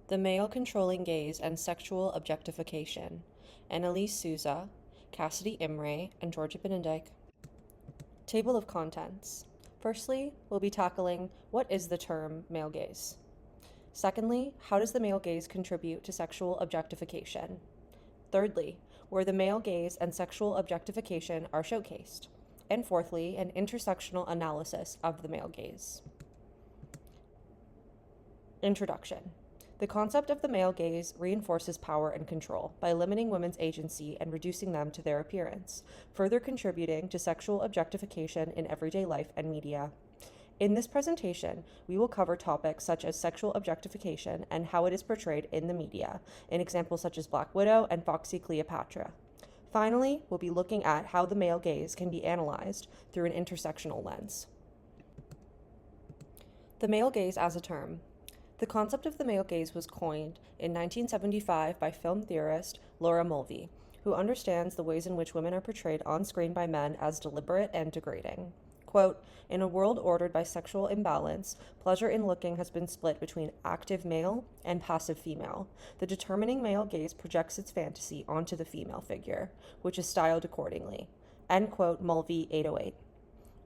The Male Controlling Gaze and Sexual Objectification, Annalise Souza, Cassidy Imre, and Georgia Benedek. Table of contents. Firstly, we'll be tackling what is the term male gaze. Secondly, how does the male gaze contribute to sexual objectification? Thirdly, where the male gaze and sexual objectification are showcased. And fourthly, an intersectional analysis of the male gaze. Introduction. The concept of the male gaze reinforces power and control by limiting women's agency and reducing them to their appearance, further contributing to sexual objectification in everyday life and media. In this presentation, we will cover topics such as sexual objectification and how it is portrayed in the media, in examples such as Black Widow and Foxy Cleopatra. Finally, we'll be looking at how the male gaze can be analyzed through an intersectional lens. The male gaze as a term. The concept of the male gaze was coined in 1975 by film theorist Laura Mulvey, who understands the ways in which women are portrayed on screen by men as deliberate and degrading. Quote, "In a world ordered by sexual imbalance, pleasure in looking has been split between active male and passive female. The determining male gaze projects its fantasy onto the female figure, which is styled accordingly." End quote, Mulvey 808.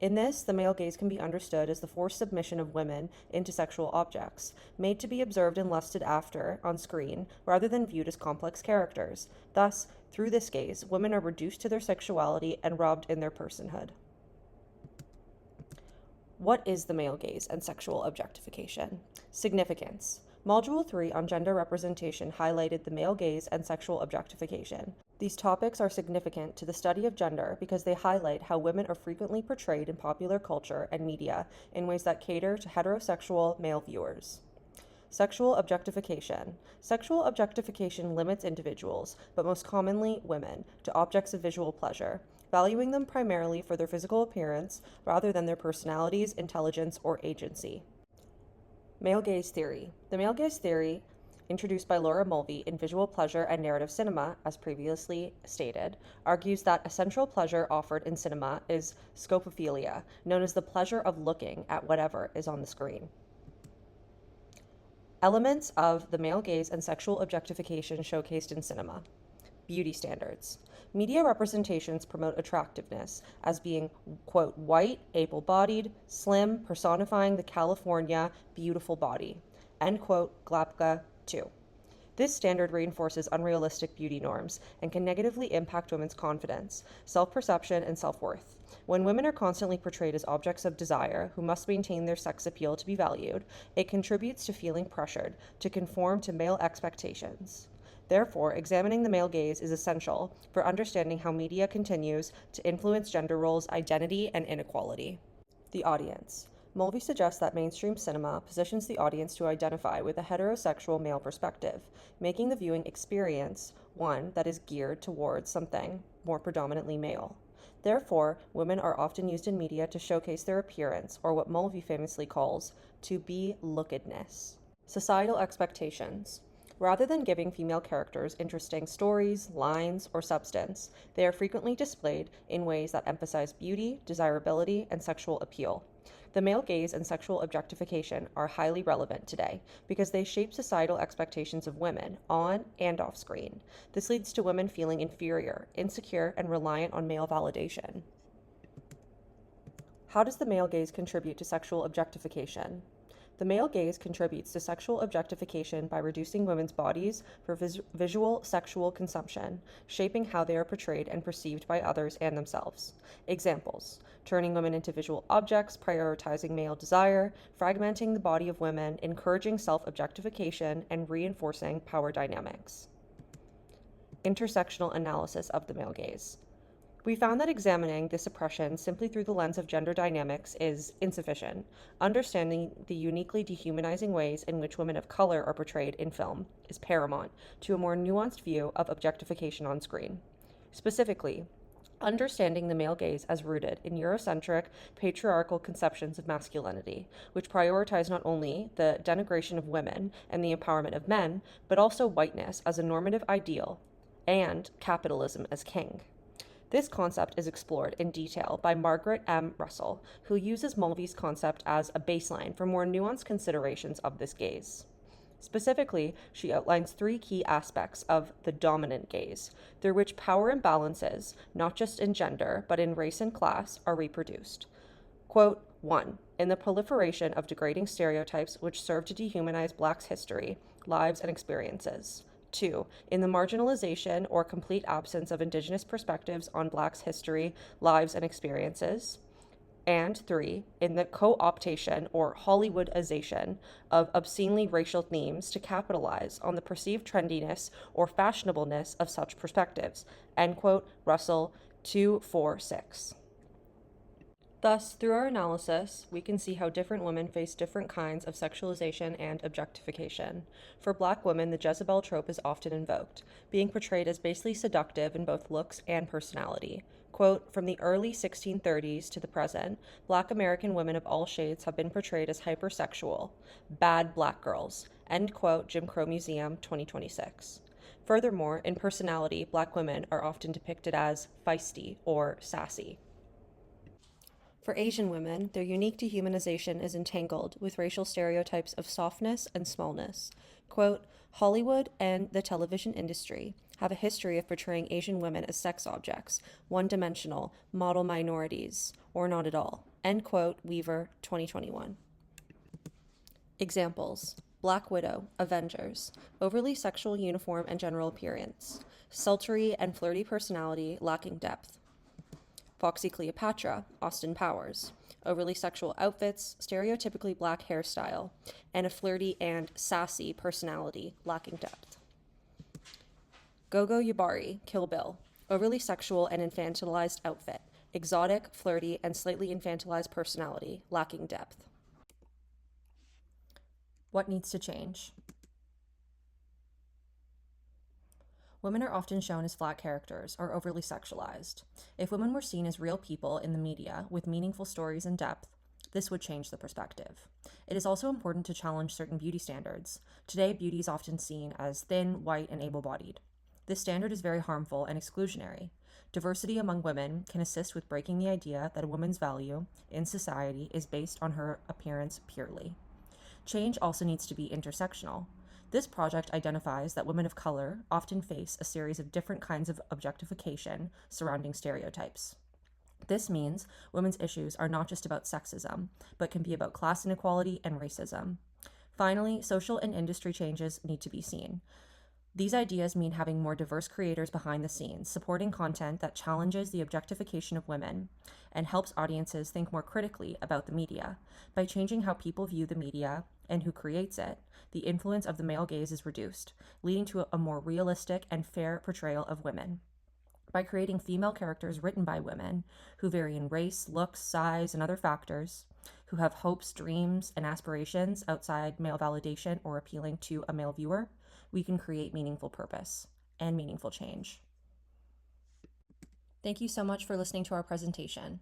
In this, the male gaze can be understood as the forced submission of women into sexual objects, made to be observed and lusted after on screen, rather than viewed as complex characters. Thus, through this gaze, women are reduced to their sexuality and robbed in their personhood. What is the male gaze and sexual objectification? Significance. Module 3 on gender representation highlighted the male gaze and sexual objectification. These topics are significant to the study of gender because they highlight how women are frequently portrayed in popular culture and media in ways that cater to heterosexual male viewers. Sexual objectification. Sexual objectification limits individuals, but most commonly women, to objects of visual pleasure, valuing them primarily for their physical appearance rather than their personalities, intelligence, or agency. Male gaze theory. The male gaze theory, introduced by Laura Mulvey in Visual Pleasure and Narrative Cinema, as previously stated, argues that a central pleasure offered in cinema is scopophilia, known as the pleasure of looking at whatever is on the screen. Elements of the male gaze and sexual objectification showcased in cinema. Beauty standards. Media representations promote attractiveness as being, quote, white, able-bodied, slim, personifying the California beautiful body, end quote, Glapka 2. This standard reinforces unrealistic beauty norms and can negatively impact women's confidence, self-perception, and self-worth. When women are constantly portrayed as objects of desire who must maintain their sex appeal to be valued, it contributes to feeling pressured to conform to male expectations. Therefore, examining the male gaze is essential for understanding how media continues to influence gender roles, identity, and inequality. The audience. Mulvey suggests that mainstream cinema positions the audience to identify with a heterosexual male perspective, making the viewing experience one that is geared towards something more predominantly male. Therefore, women are often used in media to showcase their appearance, or what Mulvey famously calls to be lookedness. Societal expectations. Rather than giving female characters interesting stories, lines, or substance, they are frequently displayed in ways that emphasize beauty, desirability, and sexual appeal. The male gaze and sexual objectification are highly relevant today because they shape societal expectations of women on and off screen. This leads to women feeling inferior, insecure, and reliant on male validation. How does the male gaze contribute to sexual objectification? The male gaze contributes to sexual objectification by reducing women's bodies for visual sexual consumption, shaping how they are portrayed and perceived by others and themselves. Examples: turning women into visual objects, prioritizing male desire, fragmenting the body of women, encouraging self-objectification, and reinforcing power dynamics. Intersectional analysis of the male gaze. We found that examining this oppression simply through the lens of gender dynamics is insufficient. Understanding the uniquely dehumanizing ways in which women of color are portrayed in film is paramount to a more nuanced view of objectification on screen. Specifically, understanding the male gaze as rooted in Eurocentric, patriarchal conceptions of masculinity, which prioritize not only the denigration of women and the empowerment of men, but also whiteness as a normative ideal and capitalism as king. This concept is explored in detail by Margaret M. Russell, who uses Mulvey's concept as a baseline for more nuanced considerations of this gaze. Specifically, she outlines three key aspects of the dominant gaze, through which power imbalances, not just in gender, but in race and class, are reproduced. Quote, 1. In the proliferation of degrading stereotypes which serve to dehumanize Blacks' history, lives, and experiences. 2. In the marginalization or complete absence of Indigenous perspectives on Blacks' history, lives, and experiences. And 3. In the co-optation or Hollywoodization of obscenely racial themes to capitalize on the perceived trendiness or fashionableness of such perspectives. End quote, Russell 246. Thus, through our analysis, we can see how different women face different kinds of sexualization and objectification. For Black women, the Jezebel trope is often invoked, being portrayed as basically seductive in both looks and personality. Quote, from the early 1630s to the present, Black American women of all shades have been portrayed as hypersexual, bad Black girls. End quote, Jim Crow Museum, 2026. Furthermore, in personality, Black women are often depicted as feisty or sassy. For Asian women, their unique dehumanization is entangled with racial stereotypes of softness and smallness. Quote, Hollywood and the television industry have a history of portraying Asian women as sex objects, one-dimensional, model minorities, or not at all. End quote, Weaver, 2021. Examples. Black Widow, Avengers, overly sexual uniform and general appearance, sultry and flirty personality lacking depth. Foxy Cleopatra, Austin Powers, overly sexual outfits, stereotypically Black hairstyle, and a flirty and sassy personality lacking depth. Gogo Yubari, Kill Bill, overly sexual and infantilized outfit, exotic, flirty, and slightly infantilized personality lacking depth. What needs to change? Women are often shown as flat characters or overly sexualized. If women were seen as real people in the media with meaningful stories and depth, this would change the perspective. It is also important to challenge certain beauty standards. Today, beauty is often seen as thin, white, and able-bodied. This standard is very harmful and exclusionary. Diversity among women can assist with breaking the idea that a woman's value in society is based on her appearance purely. Change also needs to be intersectional. This project identifies that women of color often face a series of different kinds of objectification surrounding stereotypes. This means women's issues are not just about sexism, but can be about class inequality and racism. Finally, social and industry changes need to be seen. These ideas mean having more diverse creators behind the scenes, supporting content that challenges the objectification of women, and helps audiences think more critically about the media. By changing how people view the media and who creates it, the influence of the male gaze is reduced, leading to a more realistic and fair portrayal of women. By creating female characters written by women, who vary in race, looks, size, and other factors, who have hopes, dreams, and aspirations outside male validation or appealing to a male viewer, we can create meaningful purpose and meaningful change. Thank you so much for listening to our presentation.